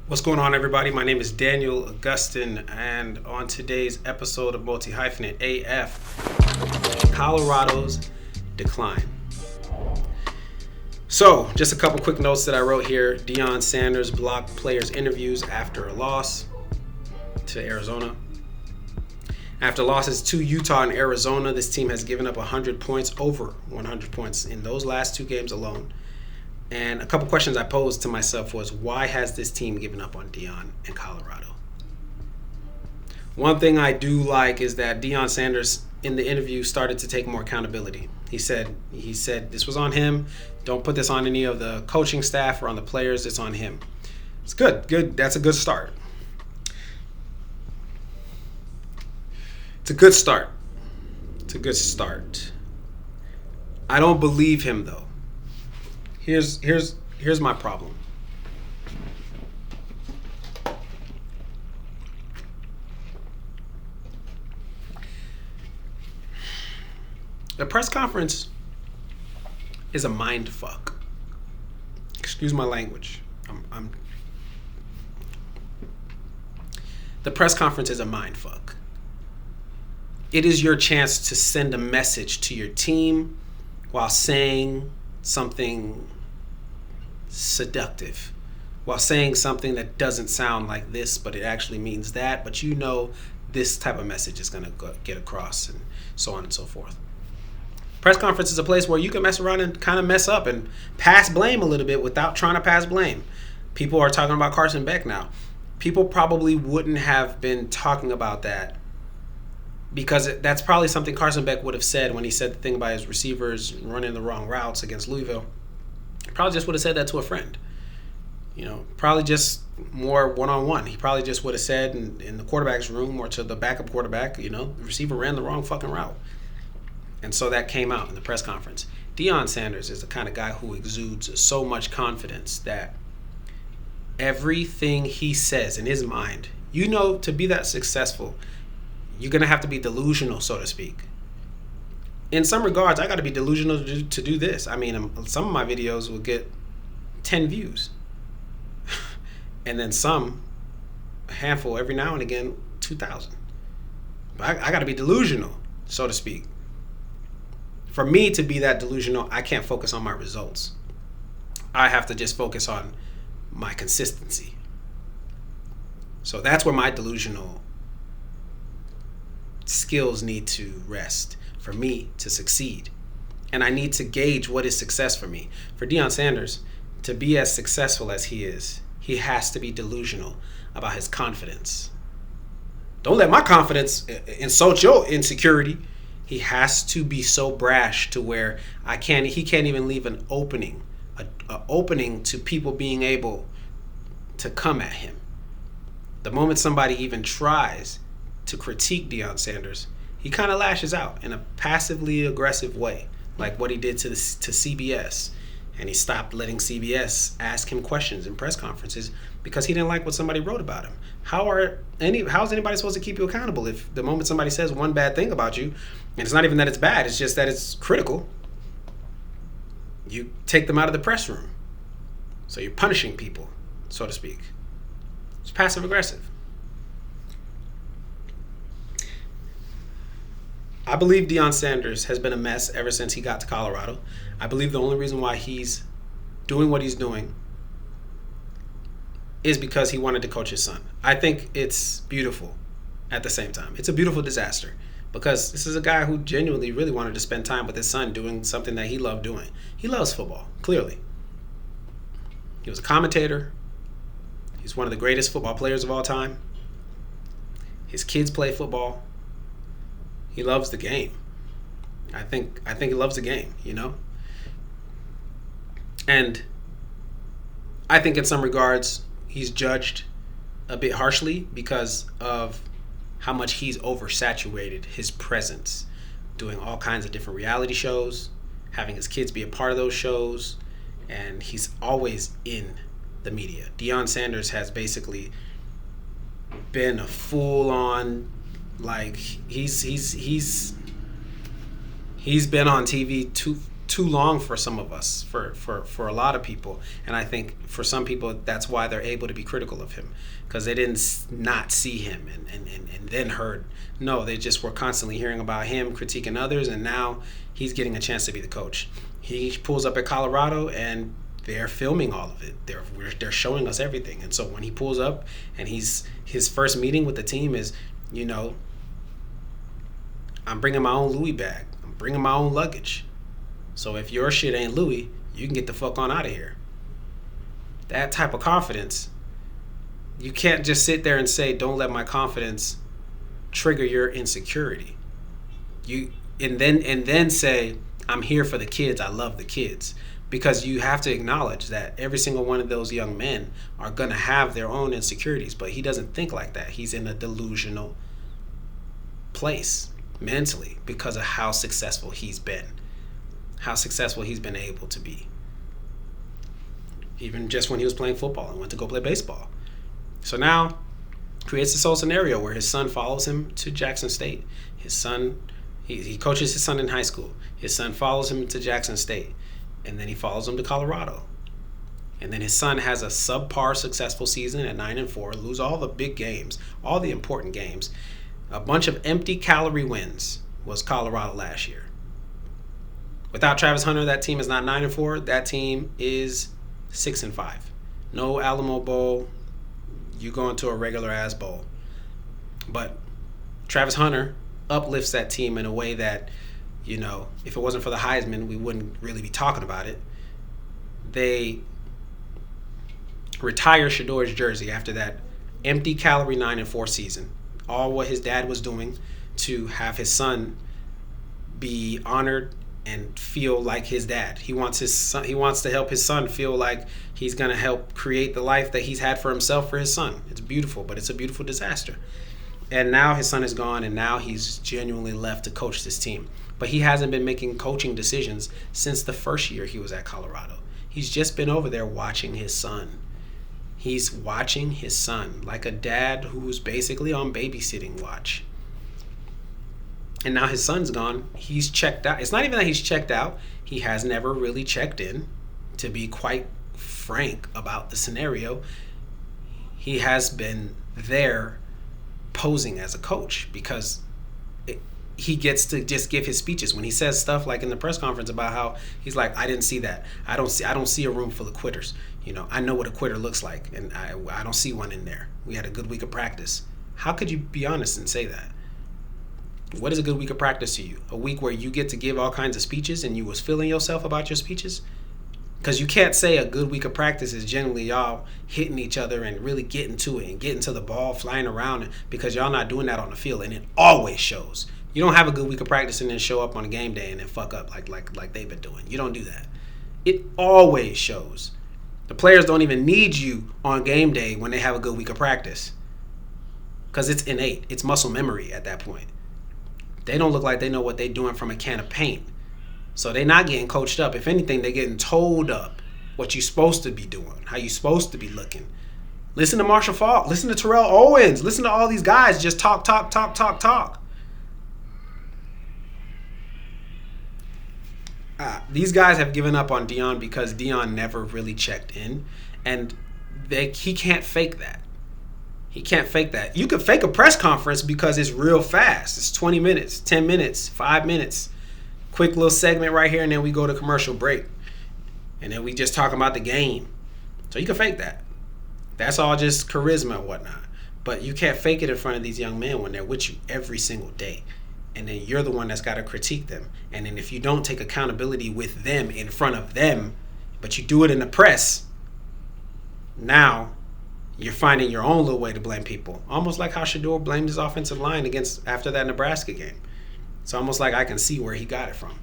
What's going on, everybody? My name is Daniel Augustin, and on today's episode of Multi-Hyphenate AF, Colorado's decline. So, just a couple quick notes that I wrote here. Deion Sanders blocked players' interviews after a loss to Arizona. After losses to Utah and Arizona, this team has given up 100 points, over 100 points in those last two games alone. And a couple questions I posed to myself was, why has this team given up on Deion and Colorado? One thing I do like is that Deion Sanders in the interview started to take more accountability. He said this was on him. Don't put this on any of the coaching staff or on the players. It's on him. It's good. That's a good start. It's a good start. I don't believe him though. Here's my problem. The press conference is a mind fuck. Excuse my language. The press conference is a mind fuck. It is your chance to send a message to your team while saying something seductive, while saying something that doesn't sound like this, but it actually means that, but you know this type of message is going to get across, and so on and so forth. Press conference is a place where you can mess around and kind of mess up and pass blame a little bit without trying to pass blame. People are talking about Carson Beck now. People probably wouldn't have been talking about that because that's probably something Carson Beck would have said when he said the thing about his receivers running the wrong routes against Louisville. Probably just would have said that to a friend. Probably just more one-on-one. He probably just would have said in the quarterback's room or to the backup quarterback, the receiver ran the wrong fucking route. And so that came out in the press conference. Deion Sanders is the kind of guy who exudes so much confidence that everything he says in his mind, to be that successful, you're going to have to be delusional, so to speak. In some regards, I got to be delusional to do this. I mean, some of my videos will get 10 views. And then a handful every now and again, 2,000. But I got to be delusional, so to speak. For me to be that delusional, I can't focus on my results. I have to just focus on my consistency. So that's where my delusional skills need to rest for me to succeed. And I need to gauge what is success for me. For Deion Sanders, to be as successful as he is, he has to be delusional about his confidence. Don't let my confidence insult your insecurity. He has to be so brash to where he can't even leave an opening to people being able to come at him. The moment somebody even tries to critique Deion Sanders, he kind of lashes out in a passively aggressive way, like what he did to CBS. And he stopped letting CBS ask him questions in press conferences because he didn't like what somebody wrote about him. How is anybody supposed to keep you accountable if the moment somebody says one bad thing about you, and it's not even that it's bad, it's just that it's critical, you take them out of the press room. So you're punishing people, so to speak. It's passive aggressive. I believe Deion Sanders has been a mess ever since he got to Colorado. I believe the only reason why he's doing what he's doing is because he wanted to coach his son. I think it's beautiful at the same time. It's a beautiful disaster because this is a guy who genuinely really wanted to spend time with his son doing something that he loved doing. He loves football, clearly. He was a commentator. He's one of the greatest football players of all time. His kids play football. He loves the game. I think he loves the game, And I think in some regards he's judged a bit harshly because of how much he's oversaturated his presence, doing all kinds of different reality shows, having his kids be a part of those shows, and he's always in the media. Deion Sanders has basically been a full-on, like, he's been on TV too long for some of us, for a lot of people. And I think for some people, that's why they're able to be critical of him, because they didn't not see him and then heard. No, they just were constantly hearing about him, critiquing others, and now he's getting a chance to be the coach. He pulls up at Colorado, and they're filming all of it. They're showing us everything. And so when he pulls up and his first meeting with the team is, I'm bringing my own Louis bag. I'm bringing my own luggage. So if your shit ain't Louis, you can get the fuck on out of here. That type of confidence, you can't just sit there and say, don't let my confidence trigger your insecurity. And then say, I'm here for the kids. I love the kids. Because you have to acknowledge that every single one of those young men are going to have their own insecurities. But he doesn't think like that. He's in a delusional place mentally because of how successful he's been. How successful he's been able to be. Even just when he was playing football and went to go play baseball. So now, creates this whole scenario where his son follows him to Jackson State. His son, he coaches his son in high school. His son follows him to Jackson State. And then he follows him to Colorado. And then his son has a subpar successful season at 9-4, lose all the big games, all the important games. A bunch of empty calorie wins was Colorado last year. Without Travis Hunter, that team is not 9-4. That team is 6-5. No Alamo Bowl. You go into a regular ass bowl. But Travis Hunter uplifts that team in a way that, if it wasn't for the Heisman, we wouldn't really be talking about it. They retire Shador's jersey after that empty calorie 9-4 season. All what his dad was doing to have his son be honored and feel like his dad. He wants to help his son feel like he's going to help create the life that he's had for himself for his son. It's beautiful, but it's a beautiful disaster. And now his son is gone, and now he's genuinely left to coach this team. But he hasn't been making coaching decisions since the first year he was at Colorado. He's just been over there watching his son. He's watching his son like a dad who's basically on babysitting watch. And now his son's gone. He's checked out. It's not even that he's checked out. He has never really checked in, to be quite frank about the scenario. He has been there posing as a coach because he gets to just give his speeches. When he says stuff like in the press conference about how he's like, I didn't see that. I don't see a room full of quitters. I know what a quitter looks like, and I don't see one in there. We had a good week of practice. How could you be honest and say that? What is a good week of practice to you? A week where you get to give all kinds of speeches and you was feeling yourself about your speeches? Because you can't say a good week of practice is generally y'all hitting each other and really getting to it and getting to the ball, flying around, because y'all not doing that on the field, and it always shows. You don't have a good week of practice and then show up on a game day and then fuck up like they've been doing. You don't do that. It always shows. The players don't even need you on game day when they have a good week of practice, because it's innate. It's muscle memory at that point. They don't look like they know what they're doing from a can of paint. So they're not getting coached up. If anything, they're getting told up what you're supposed to be doing, how you're supposed to be looking. Listen to Marshall Faulk. Listen to Terrell Owens. Listen to all these guys just talk. These guys have given up on Deion because Deion never really checked in. And he can't fake that. He can't fake that. You can fake a press conference because it's real fast. It's 20 minutes, 10 minutes, 5 minutes. Quick little segment right here, and then we go to commercial break. And then we just talk about the game. So you can fake that. That's all just charisma and whatnot. But you can't fake it in front of these young men when they're with you every single day. And then you're the one that's got to critique them. And then if you don't take accountability with them in front of them, but you do it in the press, now you're finding your own little way to blame people. Almost like how Shador blamed his offensive line after that Nebraska game. It's almost like I can see where he got it from.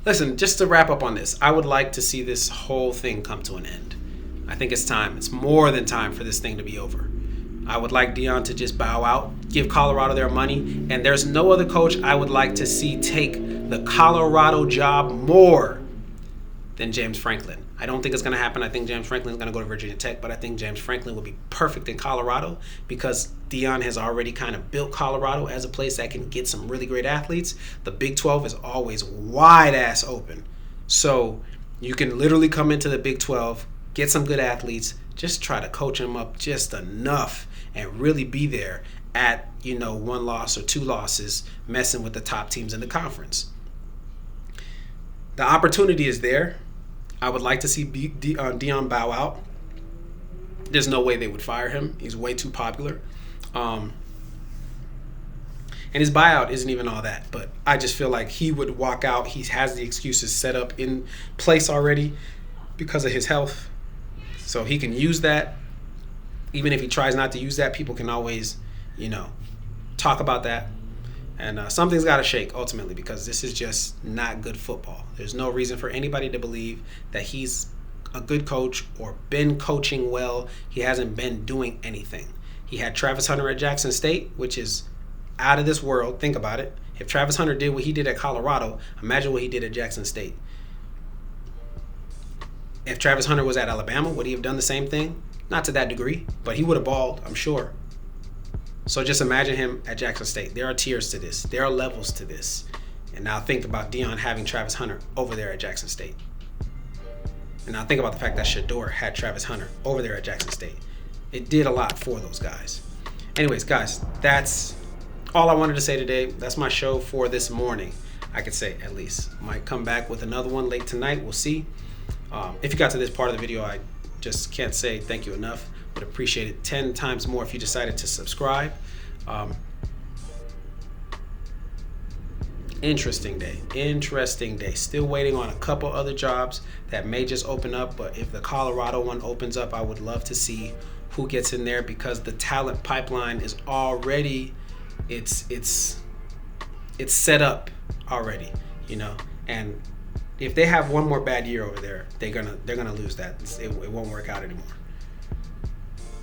Listen, just to wrap up on this, I would like to see this whole thing come to an end. I think it's time. It's more than time for this thing to be over. I would like Deion to just bow out, give Colorado their money, and there's no other coach I would like to see take the Colorado job more than James Franklin. I don't think it's going to happen. I think James Franklin is going to go to Virginia Tech, but I think James Franklin will be perfect in Colorado because Deion has already kind of built Colorado as a place that can get some really great athletes. The Big 12 is always wide ass open. So you can literally come into the Big 12, get some good athletes, just try to coach them up just enough and really be there at, 1 loss or 2 losses, messing with the top teams in the conference. The opportunity is there. I would like to see Deion bow out. There's no way they would fire him. He's way too popular. And his buyout isn't even all that. But I just feel like he would walk out. He has the excuses set up in place already because of his health. So he can use that. Even if he tries not to use that, people can always, talk about that. And something's got to shake ultimately because this is just not good football. There's no reason for anybody to believe that he's a good coach or been coaching well. He hasn't been doing anything. He had Travis Hunter at Jackson State, which is out of this world. Think about it. If Travis Hunter did what he did at Colorado, imagine what he did at Jackson State. If Travis Hunter was at Alabama, would he have done the same thing? Not to that degree, but he would have balled, I'm sure. So just imagine him at Jackson State. There are tiers to this. There are levels to this. And now think about Deion having Travis Hunter over there at Jackson State. And now think about the fact that Shador had Travis Hunter over there at Jackson State. It did a lot for those guys. Anyways, guys, that's all I wanted to say today. That's my show for this morning, I could say at least. Might come back with another one late tonight. We'll see. If you got to this part of the video, I just can't say thank you enough. Would appreciate it 10 times more if you decided to subscribe. Interesting day. Still waiting on a couple other jobs that may just open up, but if the Colorado one opens up, I would love to see who gets in there because the talent pipeline is already it's set up already, and if they have one more bad year over there, they're gonna lose that. It won't work out anymore.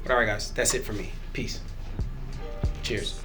But all right, guys, that's it for me. Peace. Cheers.